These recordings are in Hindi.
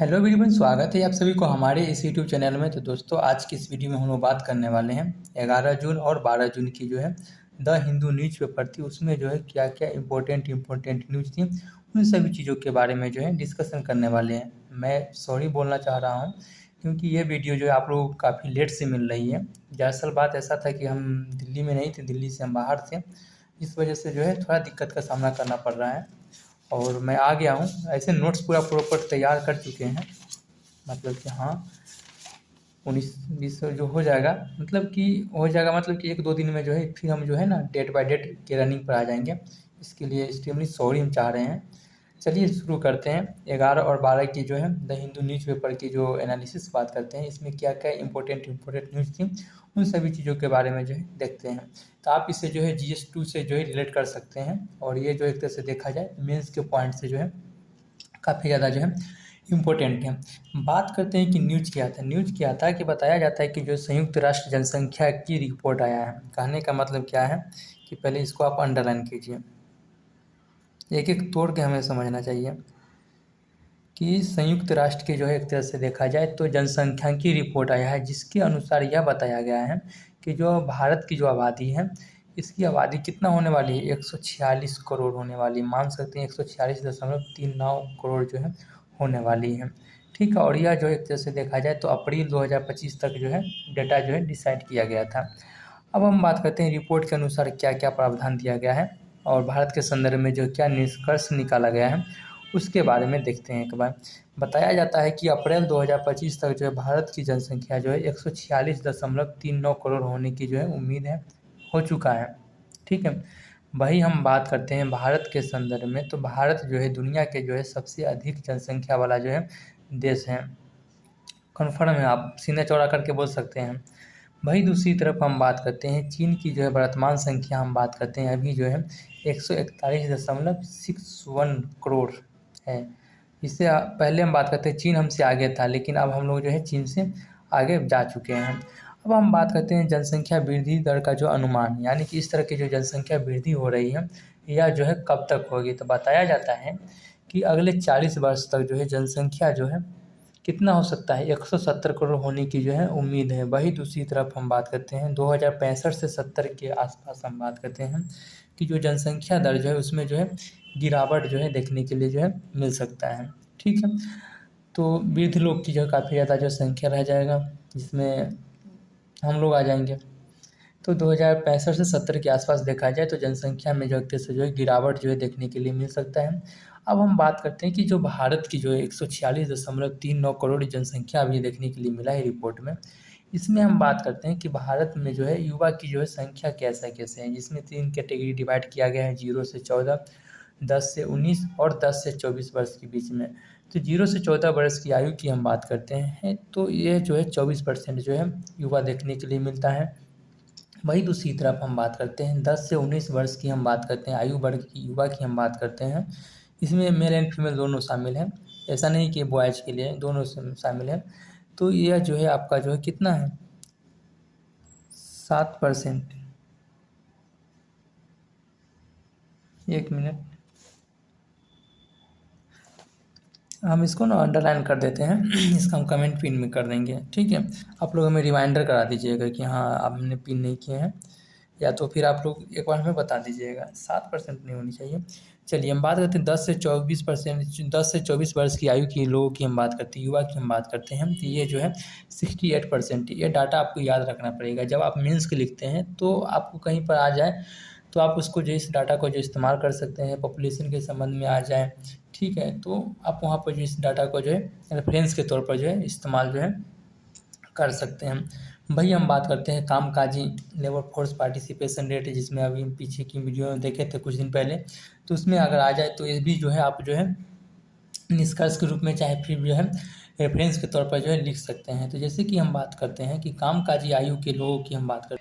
हेलो एवरीवन, स्वागत है आप सभी को हमारे इस यूट्यूब चैनल में। तो दोस्तों, आज की इस वीडियो में हम लोग बात करने वाले हैं 11 जून और 12 जून की जो है द हिंदू न्यूज़पेपर थी, उसमें जो है क्या क्या इम्पोर्टेंट न्यूज़ थी, उन सभी चीज़ों के बारे में जो है डिस्कशन करने वाले हैं। मैं सॉरी बोलना चाह रहा हूँ क्योंकि ये वीडियो जो है आप लोगों को काफ़ी लेट से मिल रही है। दरअसल बात ऐसा था कि हम दिल्ली में नहीं थे, दिल्ली से हम बाहर थे, इस वजह से जो है थोड़ा दिक्कत का सामना करना पड़ रहा है और मैं आ गया हूँ। ऐसे नोट्स पूरा प्रॉपर तैयार कर चुके हैं, मतलब कि हाँ 19-20 जो हो जाएगा, मतलब कि हो जाएगा, मतलब कि 1-2 दिन में जो है फिर हम जो है ना डेट बाय डेट के रनिंग पर आ जाएंगे। इसके लिए एक्सट्रीमली सॉरी हम चाह रहे हैं। चलिए शुरू करते हैं। 11 और 12 की जो है द हिंदू न्यूज़पेपर की जो एनालिसिस बात करते हैं, इसमें क्या क्या इम्पोर्टेंट न्यूज़ थी, उन सभी चीज़ों के बारे में जो है देखते हैं। तो आप इसे जो है GS2 से जो है रिलेट कर सकते हैं और ये जो एक तरह से देखा जाए मेंस के पॉइंट से जो है काफ़ी ज़्यादा जो है इम्पोर्टेंट है। बात करते हैं कि न्यूज़ क्या था। न्यूज़ क्या था कि बताया जाता है कि जो संयुक्त राष्ट्र जनसंख्या की रिपोर्ट आया है। कहने का मतलब क्या है कि पहले इसको आप अंडरलाइन कीजिए, एक एक तोड़ के हमें समझना चाहिए कि संयुक्त राष्ट्र की जो है एक तरह से देखा जाए तो जनसंख्या की रिपोर्ट आया है, जिसके अनुसार यह बताया गया है कि जो भारत की जो आबादी है, इसकी आबादी कितना होने वाली है, 146 करोड़ होने वाली है। मान सकते हैं 146.39 करोड़ जो है होने वाली है। ठीक है, और यह जो एक तरह से देखा जाए तो अप्रैल 2025 तक जो है डेटा जो है डिसाइड किया गया था। अब हम बात करते हैं रिपोर्ट के अनुसार क्या क्या प्रावधान दिया गया है और भारत के संदर्भ में जो क्या निष्कर्ष निकाला गया है, उसके बारे में देखते हैं एक बार। बताया जाता है कि अप्रैल 2025 तक जो है भारत की जनसंख्या जो है 146.39 करोड़ होने की जो है उम्मीद है, हो चुका है। ठीक है, वही हम बात करते हैं भारत के संदर्भ में। तो भारत जो है दुनिया के जो है सबसे अधिक जनसंख्या वाला जो है देश है। कन्फर्म है, आप सीने चौड़ा करके बोल सकते हैं। वहीं दूसरी तरफ हम बात करते हैं चीन की जो है वर्तमान संख्या हम बात करते हैं, अभी जो है 141.61 करोड़ है। इससे पहले हम बात करते हैं चीन हमसे आगे था, लेकिन अब हम लोग जो है चीन से आगे जा चुके हैं। अब हम बात करते हैं जनसंख्या वृद्धि दर का जो अनुमान, यानी कि इस तरह की जो जनसंख्या वृद्धि हो रही है यह जो है कब तक होगी। तो बताया जाता है कि अगले 40 वर्ष तक जो है जनसंख्या जो है कितना हो सकता है, 170 करोड़ होने की जो है उम्मीद है। वही दूसरी तरफ हम बात करते हैं 2065 से 70 के आसपास हम बात करते हैं कि जो जनसंख्या दर जो है उसमें जो है गिरावट जो है देखने के लिए जो है मिल सकता है। ठीक है, तो वृद्ध लोग की जो काफ़ी ज़्यादा जो संख्या रह जाएगा, जिसमें हम लोग आ जाएंगे। तो 2065 से 70 के आसपास देखा जाए तो जनसंख्या में जो एक तरह से जो है गिरावट जो है देखने के लिए मिल सकता है। अब हम बात करते हैं कि जो भारत की जो है 146.39 करोड़ जनसंख्या अभी देखने के लिए मिला है रिपोर्ट में, इसमें हम बात करते हैं कि भारत में जो है युवा की जो है संख्या कैसे कैसे है, जिसमें 3 कैटेगरी डिवाइड किया गया है, 0 से 14, 10 से 19 और 10 से 24 वर्ष के बीच में। तो 0 से 14 वर्ष की आयु की हम बात करते हैं तो ये जो है 24% जो है युवा देखने के लिए मिलता है। वही दूसरी तरफ हम बात करते हैं 10 से 19 वर्ष की हम बात करते हैं, आयु वर्ग की युवा की हम बात करते हैं। इसमें मेल एंड फीमेल दोनों शामिल हैं, ऐसा नहीं कि बॉयज़ के लिए, दोनों शामिल हैं। तो यह जो है आपका जो है कितना है, 7%। एक मिनट, हम इसको ना अंडरलाइन कर देते हैं इसका हम कमेंट पिन में कर देंगे। ठीक है, आप लोग हमें रिमाइंडर करा दीजिएगा कि हाँ आपने पिन नहीं किए हैं, या तो फिर आप लोग एक बार हमें बता दीजिएगा। 7% नहीं होनी चाहिए। चलिए हम बात करते हैं 10 से 24 वर्ष की आयु के लोगों की हम बात करते हैं, युवा की हम बात करते हैं। तो ये जो है 68%। ये डाटा आपको याद रखना पड़ेगा। जब आप मेंस के लिखते हैं तो आपको कहीं पर आ जाए तो आप उसको जो इस डाटा को जो इस्तेमाल कर सकते हैं, पॉपुलेशन के संबंध में आ जाए, ठीक है, तो आप वहाँ पर जो इस डाटा को जो है रेफरेंस के तौर पर जो है इस्तेमाल जो है कर सकते हैं। वही हम बात करते हैं कामकाजी लेबर फोर्स पार्टिसिपेशन रेट, जिसमें अभी हम पीछे की वीडियो में देखे थे कुछ दिन पहले, तो उसमें अगर आ जाए तो ये भी जो है आप जो है निष्कर्ष के रूप में चाहे फिर जो है रेफरेंस के तौर पर जो है लिख सकते हैं। तो जैसे कि हम बात करते हैं कि कामकाजी आयु के लोगों की हम बात करते हैं,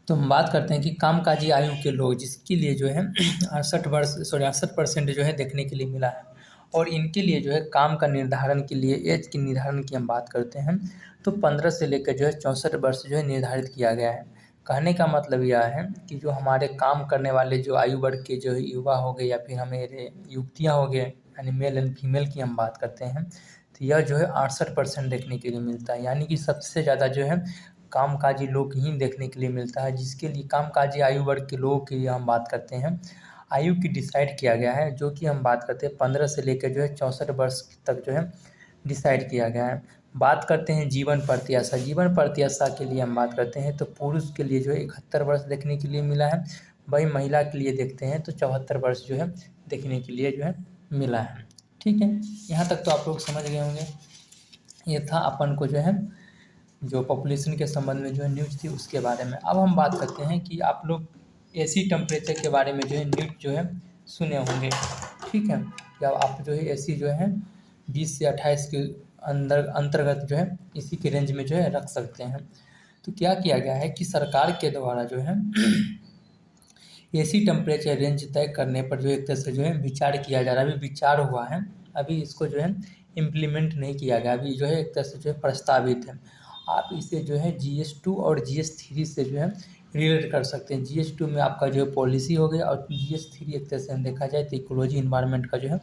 तो हम बात करते हैं कि कामकाजी आयु के लोग, जिसके लिए जो है 68% जो है देखने के लिए मिला है, और इनके लिए जो है काम का निर्धारण के लिए एज के निर्धारण की हम बात करते हैं तो 15 से लेकर जो है 64 वर्ष जो है निर्धारित किया गया है। कहने का मतलब यह है कि जो हमारे काम करने वाले जो आयु वर्ग के जो युवा हो गए या फिर हमारे युवतियाँ हो गए, यानी मेल एंड फीमेल की हम बात करते हैं तो यह जो है 68% देखने के लिए मिलता है। यानी कि सबसे ज़्यादा जो है कामकाजी लोग ही देखने के लिए मिलता है, जिसके लिए कामकाजी आयु वर्ग के लोगों की हम बात करते हैं। आयु की डिसाइड किया गया है, जो कि हम बात करते हैं 15 से लेकर जो है 64 वर्ष तक जो है डिसाइड किया गया है। बात करते हैं जीवन प्रत्याशा। जीवन प्रत्याशा के लिए हम बात करते हैं तो पुरुष के लिए जो है 71 वर्ष देखने के लिए मिला है, वही महिला के लिए देखते हैं तो 74 वर्ष जो है देखने के लिए जो है मिला है। ठीक है, यहाँ तक तो आप लोग समझ गए होंगे। ये था अपन को जो है जो पॉपुलेशन के संबंध में जो है न्यूज़ थी उसके बारे में। अब हम बात करते हैं कि आप लोग एसी टेम्परेचर के बारे में जो है न्यूज़ जो है सुने होंगे। ठीक है, या आप जो है एसी जो है 20 से 28 के अंतर्गत जो है इसी के रेंज में जो है रख सकते हैं। तो क्या किया गया है कि सरकार के द्वारा जो है एसी टेम्परेचर रेंज तय करने पर जो एक तरह से जो है विचार किया जा रहा है। अभी विचार हुआ है, अभी इसको जो है इम्प्लीमेंट नहीं किया गया, अभी जो है एक तरह से जो है प्रस्तावित है। आप इसे जो है GS2 और GS3 से जो है रिलेट कर सकते हैं। GS2 में आपका जो है पॉलिसी हो गया और GS3 एक तरह से हम देखा जाए तो इकोलॉजी इन्वायरमेंट का जो है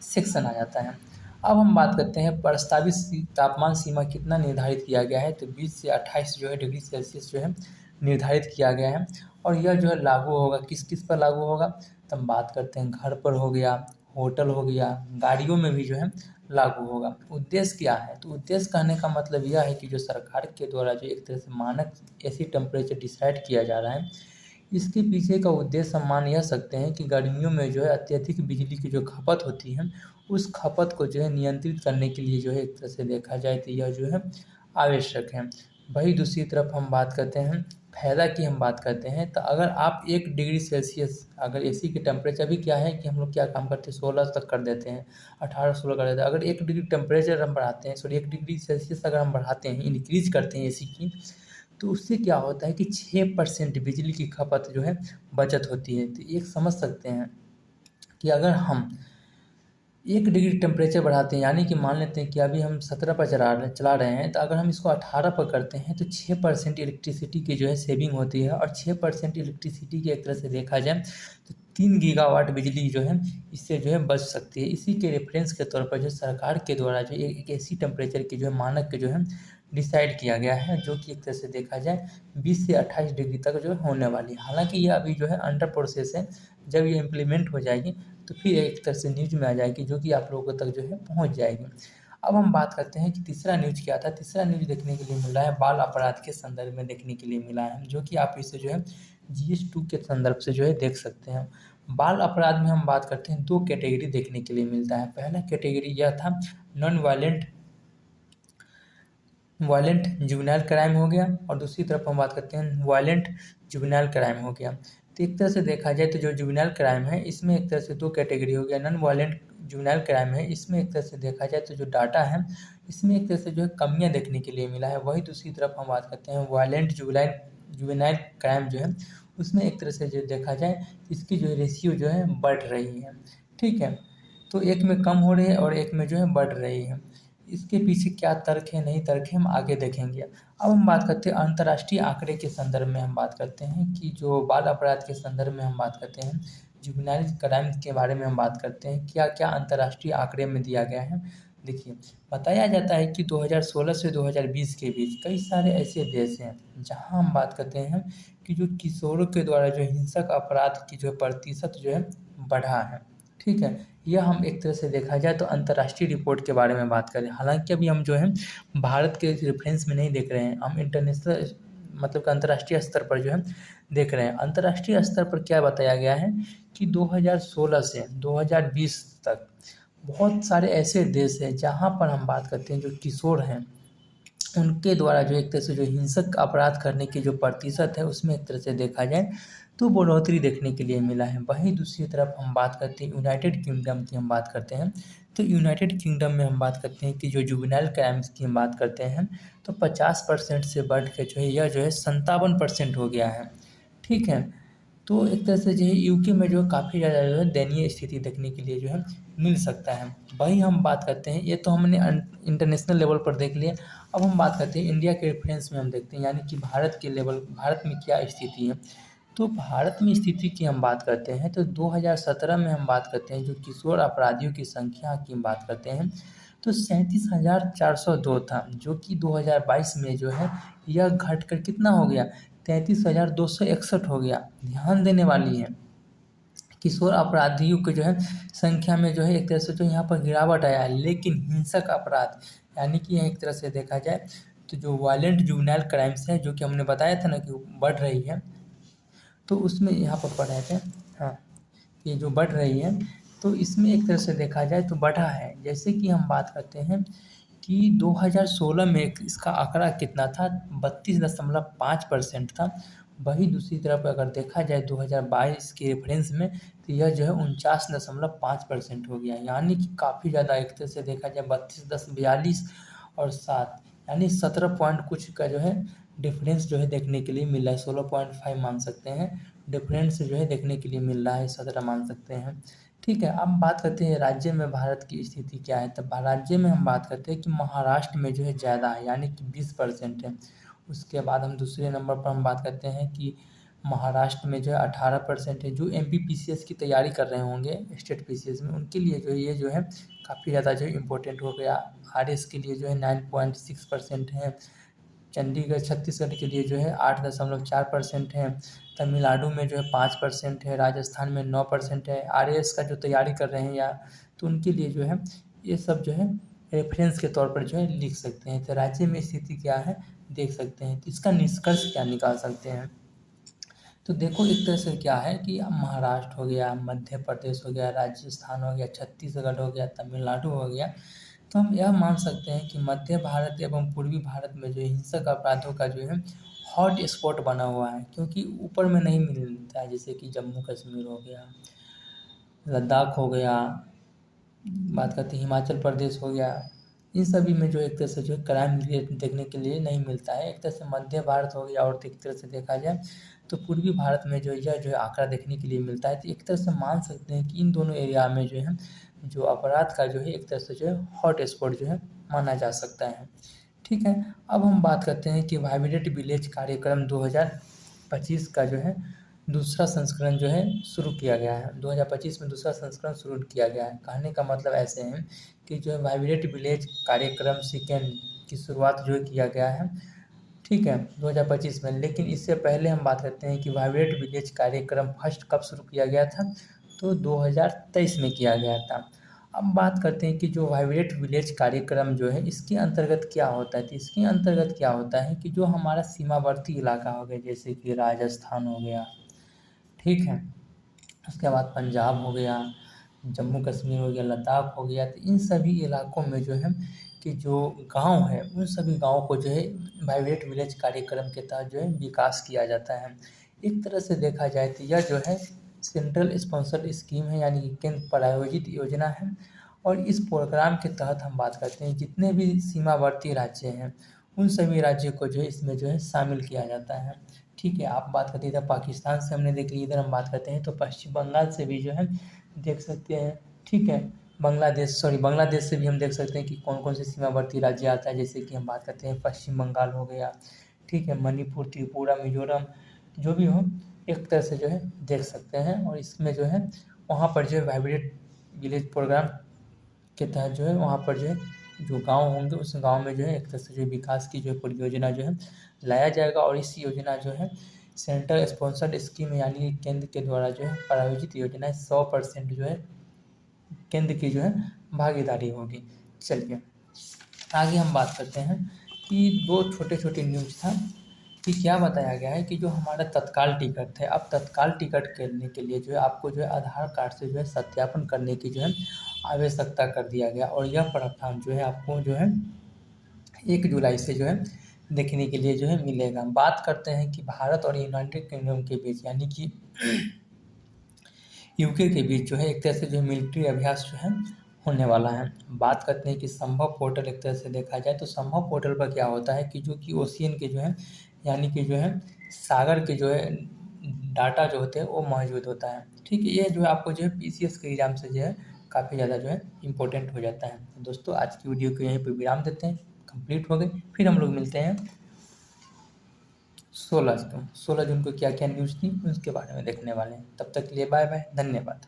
सेक्शन आ जाता है। अब हम बात करते हैं प्रस्तावित तापमान सीमा कितना निर्धारित किया गया है तो 20 से 28 जो है डिग्री सेल्सियस जो है निर्धारित किया गया है। और यह जो है लागू होगा किस किस पर लागू होगा तो हम बात करते हैं घर पर हो गया, होटल हो गया, गाड़ियों में भी जो है लागू होगा। उद्देश्य क्या है तो उद्देश्य कहने का मतलब यह है कि जो सरकार के द्वारा जो एक तरह से मानक एसी टेम्परेचर डिसाइड किया जा रहा है, इसके पीछे का उद्देश्य हम मान यह सकते हैं कि गर्मियों में जो है अत्यधिक बिजली की जो खपत होती है उस खपत को जो है नियंत्रित करने के लिए जो है एक तरह से देखा जाए तो यह जो है आवश्यक है। वही दूसरी तरफ हम बात करते हैं फायदा की हम बात करते हैं तो अगर आप 1 डिग्री सेल्सियस अगर एसी के टेम्परेचर भी क्या है कि हम लोग क्या काम करते हैं 16 तक कर देते हैं, 18-16 कर देते हैं। अगर 1 डिग्री टेम्परेचर हम बढ़ाते हैं 1 डिग्री सेल्सियस अगर हम बढ़ाते हैं इंक्रीज करते हैं एसी की, तो उससे क्या होता है कि 6% बिजली की खपत जो है बचत होती है। तो एक समझ सकते हैं कि अगर हम 1 डिग्री टेम्परेचर बढ़ाते हैं यानी कि मान लेते हैं कि अभी हम 17 पर चला रहे हैं तो अगर हम इसको 18 पर करते हैं तो 6% इलेक्ट्रिसिटी की जो है सेविंग होती है। और 6% इलेक्ट्रिसिटी की एक तरह से देखा जाए तो 3 गीगावाट बिजली जो है इससे जो है बच सकती है। इसी के रेफरेंस के तौर पर जो सरकार के द्वारा जो एक एसी टेम्परेचर की जो है मानक के जो है डिसाइड किया गया है, जो कि एक तरह से देखा जाए 20 से 28 डिग्री तक जो होने वाली है। हालांकि ये अभी जो है अंडर प्रोसेस है, जब ये इम्प्लीमेंट हो जाएगी तो फिर एक तरह से न्यूज़ में आ जाएगी जो कि आप लोगों तक जो है पहुंच जाएगी। अब हम बात करते हैं कि तीसरा न्यूज़ क्या था। तीसरा न्यूज़ देखने के लिए मिला है बाल अपराध के संदर्भ में देखने के लिए मिला है, जो कि आप इसे जो है GS2 के संदर्भ से जो है देख सकते हैं। बाल अपराध में हम बात करते हैं 2 कैटेगरी देखने के लिए मिलता है। पहला कैटेगरी यह था नॉन वायलेंट जुवेनाइल क्राइम हो गया और दूसरी तरफ हम बात करते हैं वायलेंट जुवेनाइल क्राइम हो गया। तो एक तरह से देखा जाए तो जो जुवेनाइल क्राइम है इसमें एक तरह से 2 कैटेगरी हो गया। नॉन वायलेंट जुवेनाइल क्राइम है, इसमें एक तरह से देखा जाए तो जो डाटा है इसमें एक तरह से जो है कमियाँ देखने के लिए मिला है। वही दूसरी तरफ हम बात करते हैं वायलेंट जुवेनाइल क्राइम जो है उसमें एक तरह से जो देखा जाए इसकी जो रेशियो जो है बढ़ रही है। ठीक है, तो एक में कम हो रही है और एक में जो है बढ़ रही है। इसके पीछे क्या तर्क है नहीं तर्क है हम आगे देखेंगे। अब हम बात करते हैं अंतर्राष्ट्रीय आंकड़े के संदर्भ में हम बात करते हैं कि जो बाल अपराध के संदर्भ में हम बात करते हैं जुवेनाइल क्राइम के बारे में हम बात करते हैं क्या क्या अंतर्राष्ट्रीय आंकड़े में दिया गया है। देखिए, बताया जाता है कि 2016 से 2020 के बीच कई सारे ऐसे देश हैं जहां हम बात करते हैं कि जो किशोरों के द्वारा जो हिंसक अपराध की जो प्रतिशत जो है बढ़ा है। ठीक है, यह हम एक तरह से देखा जाए तो अंतर्राष्ट्रीय रिपोर्ट के बारे में बात करें। हालांकि अभी हम जो है भारत के रेफरेंस में नहीं देख रहे हैं, हम इंटरनेशनल मतलब कि अंतर्राष्ट्रीय स्तर पर जो है देख रहे हैं। अंतर्राष्ट्रीय स्तर पर क्या बताया गया है कि 2016 से 2020 तक बहुत सारे ऐसे देश हैं जहाँ पर हम बात करते हैं जो किशोर हैं उनके द्वारा जो एक तरह से जो हिंसक अपराध करने की जो प्रतिशत है उसमें एक तरह से देखा जाए तो बढ़ोतरी देखने के लिए मिला है। वहीं दूसरी तरफ हम बात करते हैं यूनाइटेड किंगडम की हम बात करते हैं तो यूनाइटेड किंगडम में हम बात करते हैं कि जो जुवेनाइल क्राइम्स की हम बात करते हैं तो 50% से बढ़ के जो है यह जो है 57% हो गया है। ठीक है, तो एक तरह से जो है यूके में जो है काफ़ी ज़्यादा जो है दयनीय स्थिति देखने के लिए जो है मिल सकता है। वही हम बात करते हैं, ये तो हमने इंटरनेशनल लेवल पर देख लिया। अब हम बात करते हैं इंडिया के रेफरेंस में हम देखते हैं यानी कि भारत के लेवल भारत में क्या स्थिति है। तो भारत में स्थिति की हम बात करते हैं तो 2017 में हम बात करते हैं जो किशोर अपराधियों की संख्या की हम बात करते हैं तो 37,402 था, जो कि 2022 में जो है यह घटकर कितना हो गया, 33,261 हो गया। ध्यान देने वाली है, किशोर अपराधियों के जो है संख्या में जो है एक तरह से जो यहाँ पर गिरावट आया है, लेकिन हिंसक अपराध यानी कि एक तरह से देखा जाए तो जो वायलेंट जुवेनाइल क्राइम्स है, जो कि हमने बताया था ना कि वो बढ़ रही है, तो उसमें यहाँ पर पढ़े थे, हाँ, ये जो बढ़ रही है तो इसमें एक तरह से देखा जाए तो बढ़ा है। जैसे कि हम बात करते हैं कि 2016 में इसका आंकड़ा कितना था, 32.5% था। वही दूसरी तरफ अगर देखा जाए 2022 के रेफरेंस में तो यह जो है 49.5% हो गया, यानी कि काफ़ी ज़्यादा एक तरह से देखा जाए 32, 10, 42 और 7 यानी 17 पॉइंट कुछ का जो है डिफरेंस जो है देखने के लिए मिल रहा है। 16.5 मान सकते हैं डिफरेंस जो है देखने के लिए मिल रहा है, 17 मान सकते हैं। ठीक है, अब बात करते हैं राज्य में भारत की स्थिति क्या है। तब राज्य में हम बात करते हैं कि महाराष्ट्र में जो है ज़्यादा है, यानी कि 20% है। उसके बाद हम दूसरे नंबर पर हम बात करते हैं कि महाराष्ट्र में जो है 18% है। जो MPPCS की तैयारी कर रहे होंगे स्टेट PCS में, उनके लिए जो ये जो है काफ़ी ज़्यादा जो है इम्पोर्टेंट हो गया। RS के लिए जो है 9.6% है। चंडीगढ़ छत्तीसगढ़ के लिए जो है 8.4% है। तमिलनाडु में जो है 5% है। राजस्थान में 9% है। RAS का जो तैयारी कर रहे हैं या तो उनके लिए जो है ये सब जो है रेफरेंस के तौर पर जो है लिख सकते हैं। तो राज्य में स्थिति क्या है देख सकते हैं, तो इसका निष्कर्ष क्या निकाल सकते हैं। तो देखो एक तरह से क्या है कि महाराष्ट्र हो गया, मध्य प्रदेश हो गया, राजस्थान हो गया, छत्तीसगढ़ हो गया, तमिलनाडु हो गया, तो हम यह मान सकते हैं कि मध्य भारत एवं पूर्वी भारत में जो हिंसक अपराधों का जो है हॉट स्पॉट बना हुआ है, क्योंकि ऊपर में नहीं मिलता है, जैसे कि जम्मू कश्मीर हो गया, लद्दाख हो गया, बात करते हैं हिमाचल प्रदेश हो गया, इन सभी में जो एक तरह से जो क्राइम रेट देखने के लिए नहीं मिलता है। एक तरह से मध्य भारत हो गया और एक तरह से देखा जाए तो पूर्वी भारत में जो यह जो है आंकड़ा देखने के लिए मिलता है। तो एक तरह से मान सकते हैं कि इन दोनों एरिया में जो है जो अपराध का जो है एक तरह से जो है हॉट स्पॉट जो है माना जा सकता है। ठीक है, अब हम बात करते हैं कि वाइब्रेंट विलेज कार्यक्रम 2025 का जो है दूसरा संस्करण जो है शुरू किया गया है। 2025 में दूसरा संस्करण शुरू किया गया है। कहने का मतलब ऐसे है कि जो है वाइब्रेंट विलेज कार्यक्रम सेकेंड की शुरुआत जो है किया गया है, ठीक है, 2025 में। लेकिन इससे पहले हम बात करते हैं कि वाइब्रेंट विलेज कार्यक्रम फर्स्ट कब शुरू किया गया था, तो 2023 में किया गया था। अब बात करते हैं कि जो वाइब्रेंट विलेज कार्यक्रम जो है इसके अंतर्गत क्या होता है। तो इसके अंतर्गत क्या होता है कि जो हमारा सीमावर्ती इलाका हो गया, जैसे कि राजस्थान हो गया, ठीक है, उसके बाद पंजाब हो गया, जम्मू कश्मीर हो गया, लद्दाख हो गया, तो इन सभी इलाकों में जो है कि जो गांव है उन सभी गाँव को जो है वाइब्रेंट विलेज कार्यक्रम के तहत जो है विकास किया जाता है। एक तरह से देखा जाए तो यह जो है सेंट्रल स्पॉन्सर्ड स्कीम है, यानी कि केंद्र प्रायोजित योजना है। और इस प्रोग्राम के तहत हम बात करते हैं जितने भी सीमावर्ती राज्य हैं उन सभी राज्यों को जो है इसमें जो है शामिल किया जाता है। ठीक है, आप बात करते इधर पाकिस्तान से हमने देख ली, इधर हम बात करते हैं तो पश्चिम बंगाल से भी जो है देख सकते हैं। ठीक है, बांग्लादेश से भी हम देख सकते हैं कि कौन कौन से सीमावर्ती राज्य आता है। जैसे कि हम बात करते हैं पश्चिम बंगाल हो गया, ठीक है, मणिपुर, त्रिपुरा, मिजोरम, जो भी हो एक तरह से जो है देख सकते हैं। और इसमें जो है वहाँ पर जो है वाइब्रेंट विलेज प्रोग्राम के तहत जो है वहाँ पर जो है जो गांव होंगे उस गांव में जो है एक तरह से जो विकास की जो परियोजना जो है लाया जाएगा। और इस योजना जो है सेंट्रल स्पॉन्सर्ड स्कीम यानी कि केंद्र के द्वारा जो है प्रायोजित योजना है। 100% जो है केंद्र की जो है भागीदारी होगी। चलिए आगे हम बात करते हैं कि दो छोटे छोटे न्यूज़ था कि क्या बताया गया है कि जो हमारा तत्काल टिकट है, अब तत्काल टिकट करने के लिए जो है आपको जो है आधार कार्ड से जो है सत्यापन करने की जो है आवश्यकता कर दिया गया। और यह प्रावधान जो है आपको जो है 1 जुलाई से जो है देखने के लिए जो है मिलेगा। बात करते हैं कि भारत और यूनाइटेड किंगडम के बीच यानी कि यूके के बीच जो है एक तरह से जो मिलिट्री अभ्यास जो है होने वाला है। बात करते हैं कि संभव पोर्टल एक तरह से देखा जाए तो संभव पोर्टल पर क्या होता है कि जो कि ओशियन के जो है यानी कि जो है सागर के जो है डाटा जो होते हैं वो मौजूद होता है। ठीक है, ये जो है आपको जो है PCS के एग्जाम से जो है काफ़ी ज़्यादा जो है इम्पोर्टेंट हो जाता है। तो दोस्तों आज की वीडियो को यहीं पर विराम देते हैं, कंप्लीट हो गई, फिर हम लोग मिलते हैं 16 जून को क्या क्या न्यूज़ थी उसके बारे में देखने वाले हैं। तब तक के लिए बाय बाय, धन्यवाद।